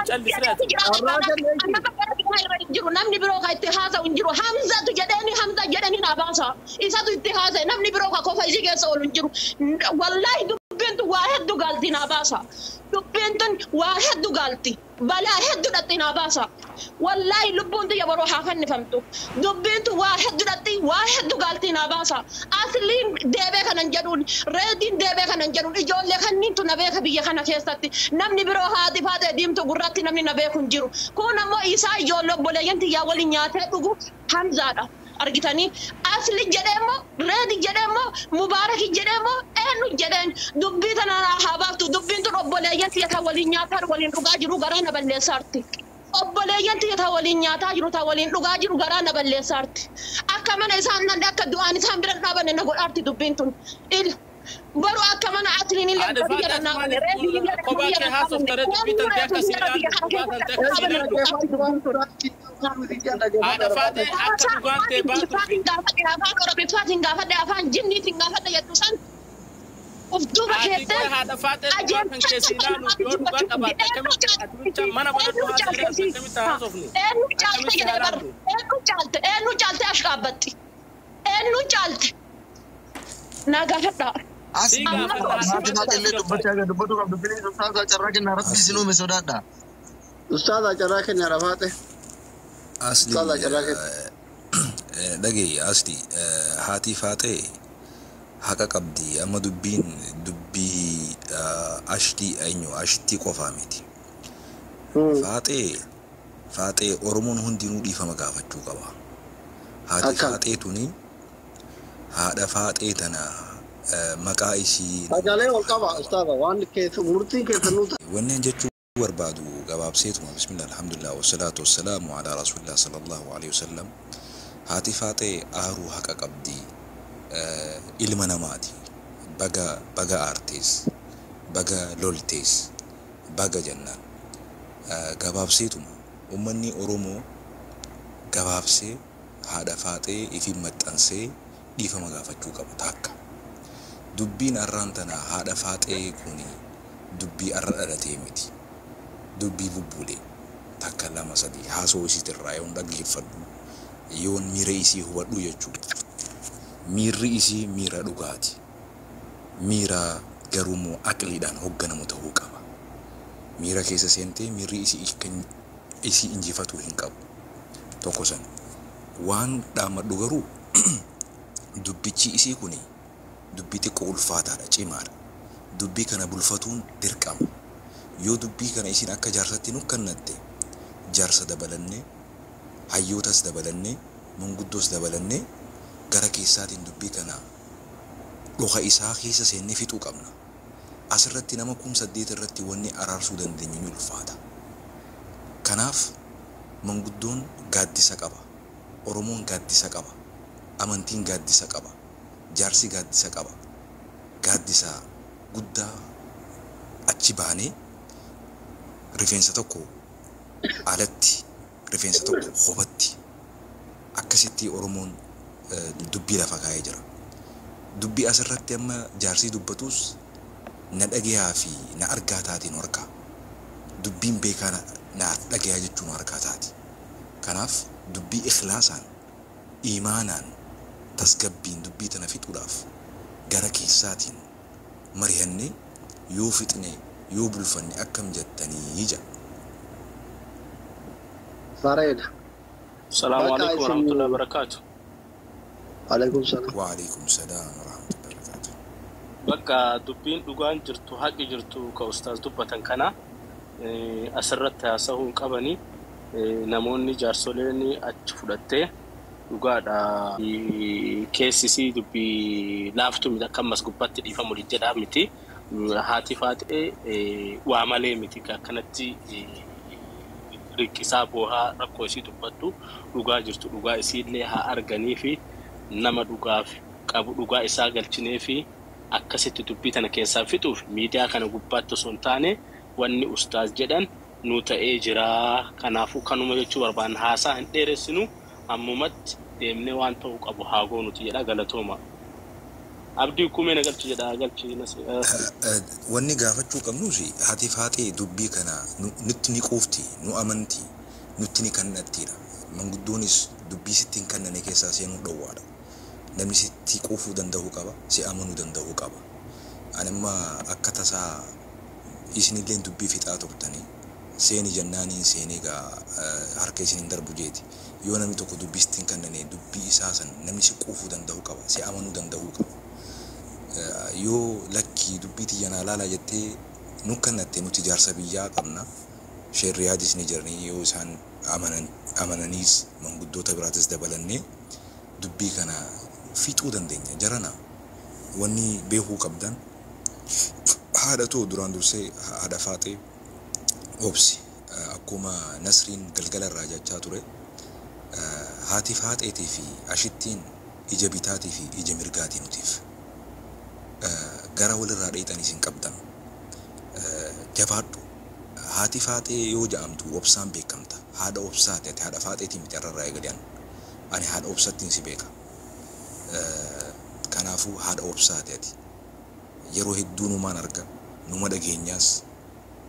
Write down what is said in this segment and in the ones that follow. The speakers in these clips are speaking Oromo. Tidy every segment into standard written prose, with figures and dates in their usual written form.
calli sirati jiru namni biroo ka itti haasa'u jiru Hamzatu jedhani Hamza jedhani na baasa isatu itti haasa'e namni biroo ka kofa isi keessa oolu jiru wallahi dubbiin waa heddu galti na baasa dubbiin waa heddu galti balaa heddu dhatti na baasa wallahi lubbuun ya baroo haa fannifamtu dubbiin waa heddu dhatti waa heddu galti na baasa asliin deebee kanan jedhuun reediin deebee kanan jedhuun ijoollee kanniintu na beeka biyya kana keessatti namni biroo haati faatee diimtu gurratti namni na beeku hin jiru kun ammoo isaa ijoollee obboleeyyan tiyyaa waliin nyaatee dhugu Hamzaadha argitanii asli jedheemo reedi jedheemo Mubaarak jedheemo eenyu jedheen dubbii tana haa baaftu dubbiin tun obboleeyyan tiyyaa waliin nyaataa waliin dhugaa jiru garaa na balleessaarti obboleeyyan tiyyaa waliin nyaataa jiru ta waliin dhugaa jiru garaa na balleessaarti akka mana isaan nan akka du'aan isaan bira dhaabanne na godhaarti dubbiin tun il baru akka mana atlin illee biyya kana reedi kobaate haasofta dubbii tan akka siidaan ada faate akka dhugaante baatu afaan gaafadhe afaan jinniitiin gaafadhe jedhu san of duuba keessee ada faate kan keesiidaan yoo dhugaa qabaate akkamitti mana balatu akkamitti haasofni eenyu caalte ashqaabatti eenyu caalte na gaafadha Ustaza jarrakin ya rafate. Asli. Ustaza jarrakin. Dagi asli hati fate haqa qabdi amma dubbi ashti aynu ashti qofa miti. Fate Oromoon hundinuu dhiifama gaafachuu qaba. Hati fate tuni haadha fate tana maqaa ishii Ajalee wal qaba ustaza waan keessa murtiin keessa nuta. Wannan jechuu barbaadu gabaabseetuma bismillah alhamdulillah wassalatu wassalamu ala rasulillah sallallahu alaihi wasallam hati faate aaruu haqa qabdi ilma namaati baga aartees baga loltees baga jannaan gabaabseetuma ummanni Oromoo gabaabsee haadha faatee ifi maxxansee dhiifama gaafachuu qabu takka dubbiin arraan tana haadha faatee kuni dubbii arra dhalatee miti dubbii bubbulee takka lama sadii haasoo isiitirraa yoon dhaggeeffadhu yoon miira isii hubadhu jechuudha miirri isii miira dhugaati miira garuumoo aqliidhaan hoogganamu ta'uu qaba miira keessa seentee miirri isii injifatuu hin qabu tokko san waan dhaamadhu garuu dubbichi isii kuni dubbii xiqqoo ulfaataadha cimaadha dubbii kana bulfatuun dirqama yoo dubbii kana isin akka jaarsatti nu kannatte jaarsa dabalannee hayyootas dabalannee manguddoos dabalannee gara keessaatiin dubbii kana dhoka isaa keessa seennee fixuu qabna asirratti nama 8 irratti wanni araarsuu dandeenyu ni ulfaata kanaaf manguddoon gaaddisa qaba Oromoon gaaddisa qaba amantiin gaaddisa qaba jaarsi gaaddisa qaba gaaddisa guddaa achi baanee rifeensa tokko alatti rifeensa tokko hobatti akkasitti Oromoon dubbii lafa kaa'ee jira dubbii asirratti amma jaarsii dubbatus na dhagayaa fi na argaa taatiin harkaa dubbiin beekaa na dhagayaa jechuun harkaa taati kanaaf dubbii ikhlaasaan iimaanaan tasgabbiin dubbii tana fixuudhaaf gara keessaatiin marihannee yoo fixne yoo bulfanne akkam jettanii jira. Bareeda. Assalamu alaikum warahmatullahi wabarakatuh. Alaikum salam. Wa alaikum salam warahmatullahi wabarakatuh. Bakka dubbiin dhugaan jirtu haqi jirtu ka ustaaz dubbatan kana asirratti haasa'uun qabanii namoonni jaarsoleen achi fudhattee dhugaadha keessisii dubbii laaftu miti akka ammas gubbaatti dhiifamu jedhaa miti haati faatee waa malee miti akkanatti riqisaa boohaa rakkoo isii dubbattu dhugaa jirtu dhugaa isiillee haa arganii fi nama dhugaaf qabu dhugaa isaa galchinee fi akkasitti dubbii tana keessaa fixuuf miidiyaa kana gubbaatti osoo hin taane wanni ustaaz jedhan nu ta'ee jira kanaafuu kanuma jechuu barbaan haasaa hin dheeressinu ammumatti deemnee waan ta'u qabu haa goonuti jedha galatooma. abdii kumee na galchi jedha galchi nas wanni gaafachuu qabnuusi haati faatee dubbii kana nutti ni quufti nu amanti nutti ni kannattiidha manguddoonis dubbii sittiin kannane keessaa seenuu dhowwaadha namni sitti quufuu danda'uu qaba si amanuu danda'uu qaba anamma akka tasaa isinillee dubbii fixaa turtanii seeni jannaaniin seenii gaa harka isiniin darbu jeeti yoo namni tokko dubbii sittiin kannane dubbii isaa san namni si quufuu danda'uu qaba si amanuu danda'uu qaba yoo lakki dubbii tiyyanaa laala jettee nu kannatte nuti jaarsa biyyaa qabna sheerriyaadis ni jiranii yoo isaan amananiis manguddoota biraatis dabalannee dubbii kana fixuu dandeenya jarana wanni beekuu qabdan haadha too duraan dursee haadha faatee obsi akkuma nasriin galgala irraa jechaa ture haati faateetii fi ashittiin ija bitaatii fi ija mirgaatii nutiif gara walirraa dheexan isin qabdan jabaadhu haati faatee yoo ja'amtu obsaan beekamta haadha obsaati ati haadha faateetii miti irraa eegaliyan ani haadha obsattiin si beeka kanaafuu haadha obsaati ati yeroo hedduu numaan arga numa dhageenyaas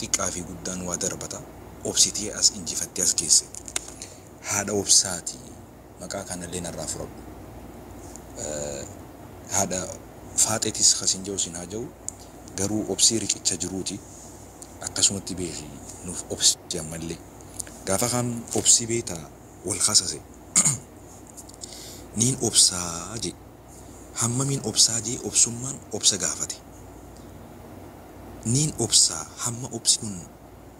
xiqqaa fi guddaan waa darbata obsitii as injifattee as geesse haadha obsaati maqaa kanallee narraa fudhadhu haadha faateetis kasin jiru sin haa jiru garuu obsii riqicha jiruuti akkasumatti beeki nuuf obsi ammallee gaafa kan obsii beetaa wal kasase niin obsaa je hammamiin obsaa je obsummaan obsa gaafate niin obsaa hamma obsiin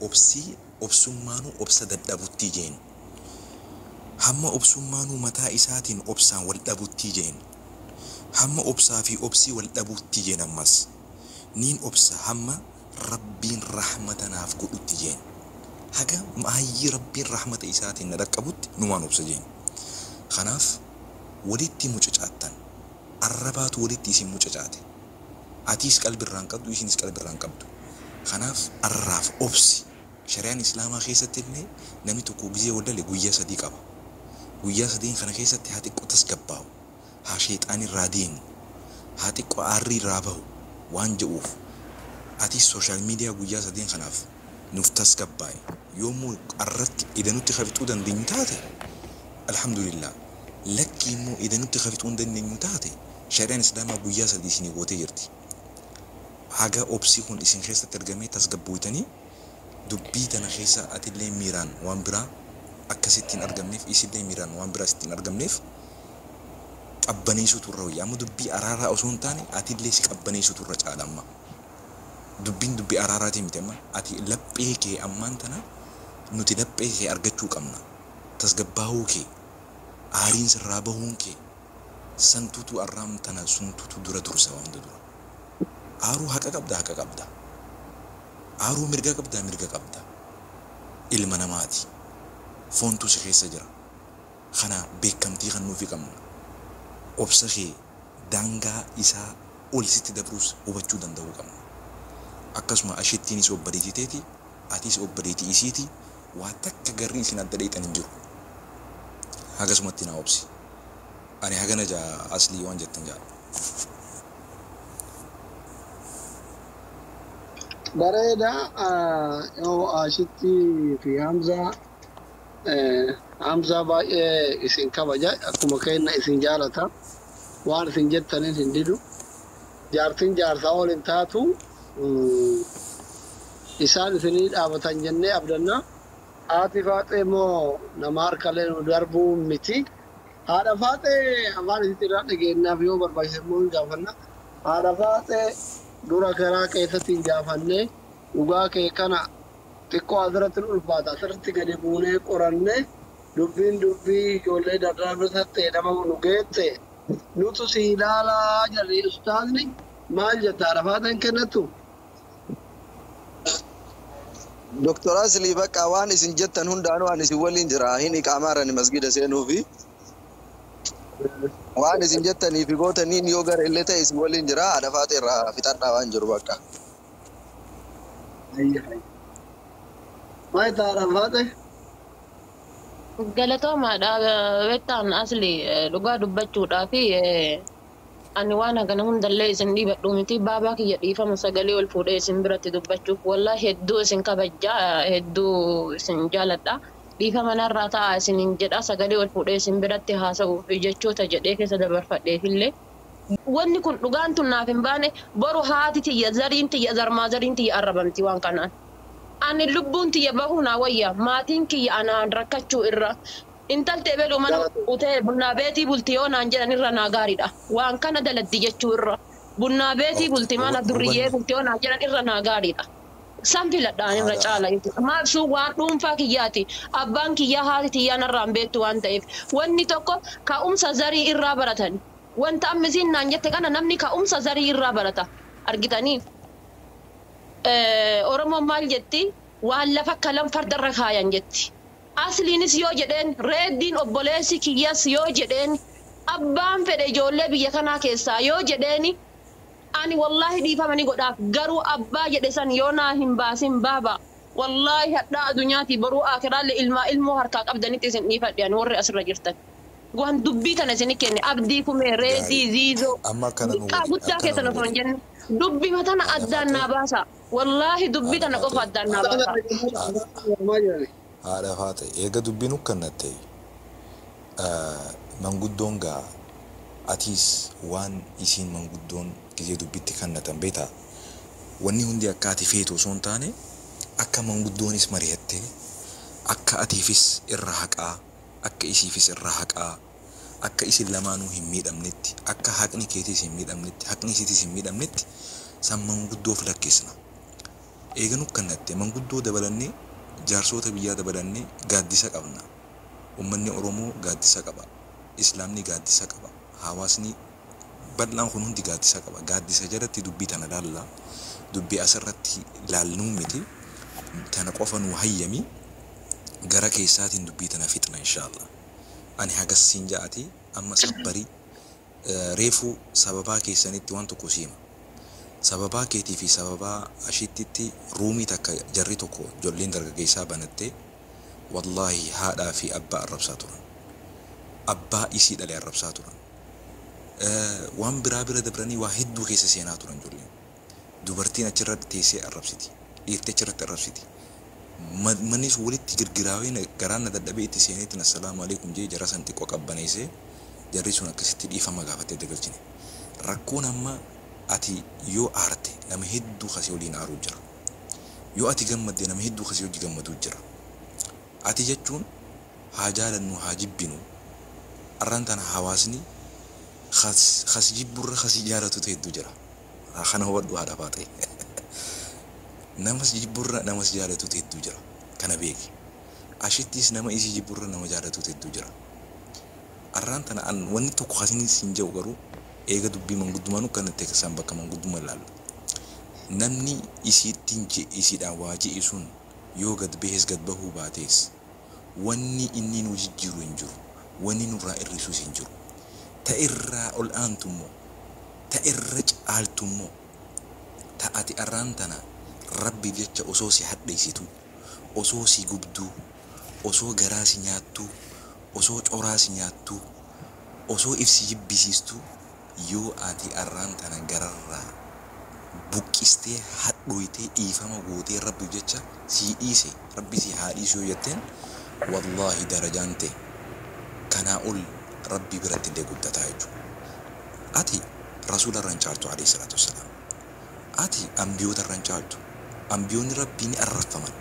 obsii obsummaanuu obsa dadhabuttii jeen hamma obsummaanuu mataa isaatiin obsaan wal dhabuttii jeen hamma obsaa fi obsii wal dhabuutti jeen ammas niin obsa hamma rabbiin rahmatanaaf godhutti jeen haga maayyi rabbiin rahmata isaatiin na dhaqqabutti numaan obsa jeen kanaaf walitti mucacaattan arrabaatu walitti isin mucacaate atiis qalbirraan qabdu isinis qalbirraan qabdu kanaaf arraaf obsi shari'aan islaamaa keessatti illee namni tokko gizee waldale guyyaa sadii qaba guyyaa sadiin kana keessatti haa xiqqoo tasgabbaa'u haa sheexaan irraa deemu haa xiqqoo aarrii irraa bahu waan jedhuuf ati sooshaal miidiyaa guyyaa sadiin kanaaf nuuf tasgabbaa'e yoommoo arratti idanutti kafixuu dandeenyu taate alhamdulillah lakki immoo idanutti kafixuu dandeenyu taate shari'aan islaamaa guyyaa sadii isinii gootee jirti haga obsi kun isin keessatti argamee tasgabbuutanii dubbii tana keessa atillee miiraan waan biraa akkasittiin argamneef isillee miiraan waan biraa sittiin argamneef qabbaneessu turra wayya amma dubbii araaraa osoo hin taane atillee si qabbaneessu turra caala amma dubbiin dubbii araaraatii miti amma ati laphee kee ammaan tana nuti laphee kee argachuu qabna tasgabbaa'uu kee aariin sirraa bahuun kee santuutu arraam tana suntuutu dura dursa waan dura aaruu haqa qabda aaruu mirga qabda ilma namaati foontu si keessa jira kana beekamtii kan nuufi qabna obsa kee daangaa isaa ol sitti dabruus hubachuu danda'uu qabna akkasuma ashittiinis obboleettii teeti atiis obboleettii isiiti waa takka garri isin adda dheexan hin jiru hagasumatti naa obsi ani hagana jaa aslii waan jettan jaa bareeda yoo ashitti fi Hamza baay'ee isin kabaja akkuma kenna isin jaalata waan isin jettaniin hin didu jaartiin jaarsaa waliin taatu isaan isinii dhaabatan jennee abdanna haati faatee immoo nama harkalee nu darbuu miti haadha faatee afaan isitti irraa dhageenyaaf yoo barbaachise immoo hin gaafanna haadha faatee dura karaa keessatti hin gaafannee dhugaa kee kana xiqqoo asirratti ulfaata asirratti gadi buunee qorannee dubbiin dubbii ijoollee dardaarfatatti nama nu geette nutu si ilaalaa jirri ustaasni maal jetta haadha faateen kennattu Dr. Asli bakka waan isin jettan hundaanuu ani isin waliin jira hin iqaamaarani masgida seenuufi waan isin jettanii fi gootaniin yoo gara illee ta'e isin waliin jira haadha faatee irraa fixadhaa waan jiru bakka. maal ta'a haadha faatee Galatoomaadha beektaan asli dhugaa dubbachuudhaa fi ani waan hagana hundallee isin dhiibadhu miti baabaa kiyya dhiifama sagalee ol fuudhee isin biratti dubbachuuf wallahi hedduu isin kabajjaa hedduu isin jaaladha dhiifama narraa ta'a isinin jedha sagalee ol fuudhee isin biratti haasa'uuf jechoota jedhee keessa dabarfadheefillee wanni kun dhugaan tun naaf hin baane boru haati tiyya zariin tiyya zarmaa zariin tiyya arrabamti waan kanaan ani lubbuun tiyya bahuu naa wayya maatiin kiyya anaan rakkachuu irra intaltee beluu mana utee bunnaa beetii bultii yoo naan jedhan irra naa gaariidha waan kana daladdi jechuu irra bunnaa beetii bultii mana durriyyee bultii yoo naan jedhan irra naa gaariidha san filadhaan irra caala maal sun waan dhuunfaa kiyyaati abbaan kiyyaa haati tiyyaan irraan beektu waan ta'eef wanni tokko ka'umsa zarii irraa baratan wanta ammisiin naan jette kana namni ka'umsa zarii irraa barata argitanii Oromoon maal jetti waan lafa kalan fardarra kaayan jetti asliinis yoo jedheen reeddiin obboleessi kiyyas yoo jedheen abbaan fedhe ijoollee biyya kanaa keessaa yoo jedheeni ani wallahi dhiifamani godhaaf garuu abbaa jedhe san yoo naa hin baasin baaba wallahi hadhaa adunyaati boruu akiraalle ilmoo harkaa qabdanitti isin dhiifadhe ani warri asirra jirtan waan dubbii tana isin kenne abdii kumee reedii ziizoo guddaa keessan osoo hin jenne dubbii matana addaan naa baasa wallahi dubbii tana qofa addaan naa baasa haadha faate eega dubbiin ukkannatte manguddoon gaa atiis waan isiin manguddoon gisee dubbitti kannatan beektaa wanni hundi akka ati feetu osoo hin taane akka manguddoonis mari'attee akka atiifis irra haqaa akka isiifis irra haqaa akka isin lamaanuu hin miidhamnetti akka haqni keetiis hin miidhamnetti haqni isiitis hin miidhamnetti san manguddoof lakkeessina eega nukkannatte manguddoo dabalannee jaarsoota biyyaa dabalannee gaaddisa qabna ummanni Oromoo gaaddisa qaba islaamni gaaddisa qaba hawaasni bal'aan kun hundi gaaddisa qaba gaaddisa jalatti dubbii tana laalla dubbii asirratti laalnuu miti tana qofa nu hayyami gara keessaatiin dubbii tana fixna inshallah ani hagas siin jaati amma sabbarii reefu sababaa keessanitti waan tokko siima sababaa keetii fi sababaa ashittitti ruumii takka jarri tokko jolleen dargaggeessaa banattee wallahi haadhaa fi abbaa arrabsaa turan abbaa isii dhalee arrabsaa turan waan biraa bira dabranii waa hedduu keessa seenaa turan jolleen dubartiin achirratti teessee arrabsiti dhiirtee achirratti arrabsiti mannis walitti girgiraawee garaan na dadhabee itti seeneetiin assalaamu alaikum jee jara san xiqqoo qabbaneessee jarri sun akkasitti dhiifama gaafattee dagalchine rakkoon amma ati yoo aarte nama hedduu kasii waliin aaruu jira yoo ati gammadde nama hedduu kasii wajji gammaduu jira ati jechuun haa jaalannu haa jibbinu arraan tana hawaasni kas jibburra kasii jaalatutu hedduu jira kana hubadhu haadha faate namas jibburra namas jaalatutu hedduu jira kana beeki ashittis nama isii jibburra nama jaalatutu hedduu jira arraan tana an wanni tokko kasini siin jedhu garuu eega dubbii manguddumaanu kanatti san bakka mangudduma laalu namni isiittiin isiidhaan waa je'i sun yoo gad bahees gad bahuu baatees wanni inni nu jijjiiru hin jiru wanni nurraa irrisuus hin jiru ta irraa ol aantummoo ta irra caaltummoo ta ati arraan tana rabbi jecha osoo si hadheessitu osoo si gubduu osoo garaa si nyaattuu osoo coraa si nyaattuu osoo ibsi jibbisiistuu yoo ati arraan tana gararraa buqqistee hadhooytee dhiifama gootee rabbi jecha si dhiise rabbi si haa dhiisu yoo jetteen wallahi darajaan ta'e kanaa ol rabbi biratti illee guddataa jechuudha ati rasuula irraan caaltu alayhi salaatu wassalaam ati ambiyoota irraan caaltu ambiyoonni rabbii ni arrafaman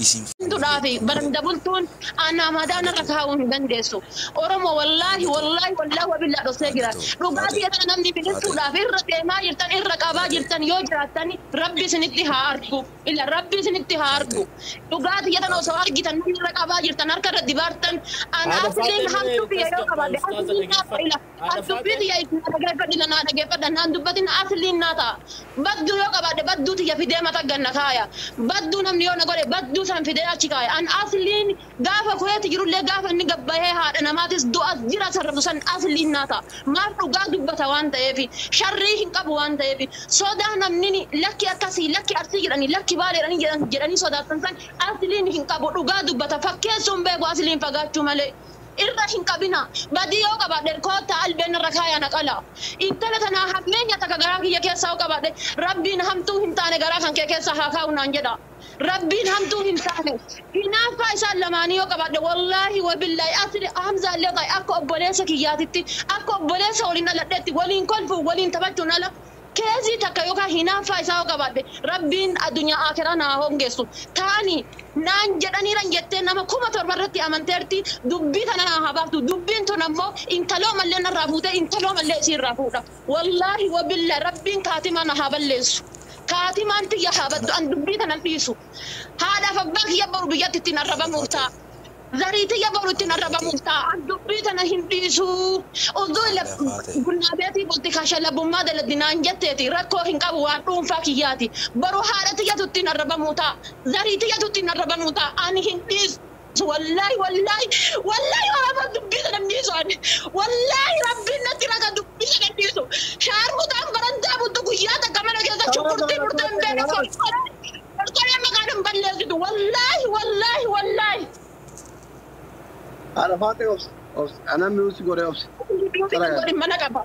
isin Dudaafi baranda bultuun ana madana rakaawun dandeessu Oromoo wallahi wabillahi dhosee jira dhugaatii kana namni bilisuudhaaf irra deemaa jirtan irra qabaa jirtan yoo jiraattan rabbi isinitti haa argu illa rabbi isinitti haa argu dhugaatii kana osoo argitan irra qabaa jirtan harka irra dibaartan ana asliin hamtu biyya yoo qabaadde asliin naata illa dubbii biyya dhageeffadha naan dubbatin asliin naata badduu yoo qabaadde badduu tiyya fidee mata ganna kaaya badduu namni yoo na godhe badduu san fidee achi kaaya an asliin gaafa koyeeti jirullee gaafa inni gabbahee haadha namaatis du'a jira sarrafu san asliin naata maaf dhugaa dubbata waan ta'eef sharrii hin qabu waan ta'eef sodaa namni lakki akkasii lakki arsii jedhanii lakki baaleedhanii jedhanii sodaatan san asliin hin qabu dhugaa dubbata fakkeessuun beeku asliin fagaachuu malee إرهن كبنا بديو كبار الكوتا البين الركايا نقلا إنتنا تنا همين يتكغراك يكساو كبار ربي نهمتو هنتاني غراكن كيكسا هاكاو نانجدا ربي نهمتو هنتاني هنا فايسا لمانيو كبار والله وبالله أتري أمزا اللي ضاي أكو أبوليسا كياتي أكو أبوليسا ولينا لدتي ولين كنفو ولين تبتنا لا كذي تكيوكا هنا فايسا كبار ربين الدنيا آخرة ناهم جسو تاني نان جداني رنجتين نما كوما تربرتي أمانترتي دبيت أنا هبارتو دبين تنمو إن تلو ملنا رافوتا إن تلو ملنا يصير رافوتا والله وبالله ربين كاتما نهابلسو كاتما أنت يا هابد أن دبيت أنا بيسو هذا فباك يبرو بيجاتي تنربا موتا زريتي يبرو تنربا موتا أن دبيت أنا هنديسو أذول قلنا بيتي بولتي خاشلا بوما دل الدنان جتتي ركو هنكا وانون فاكياتي برو هذا يا تنربا موتا زريتي يا تنربا موتا أنا هنديس والله والله والله أنا دبيت أنا بيسو والله ربنا تراك دبيت أنا بيسو شهر مدام برندا بدقياتا كمان كذا شكرتي برتم بينكم الكل ما كانوا بلزوا والله والله والله أنا فاتي أوبس أنا ميوسي غوري أوبس mana kaba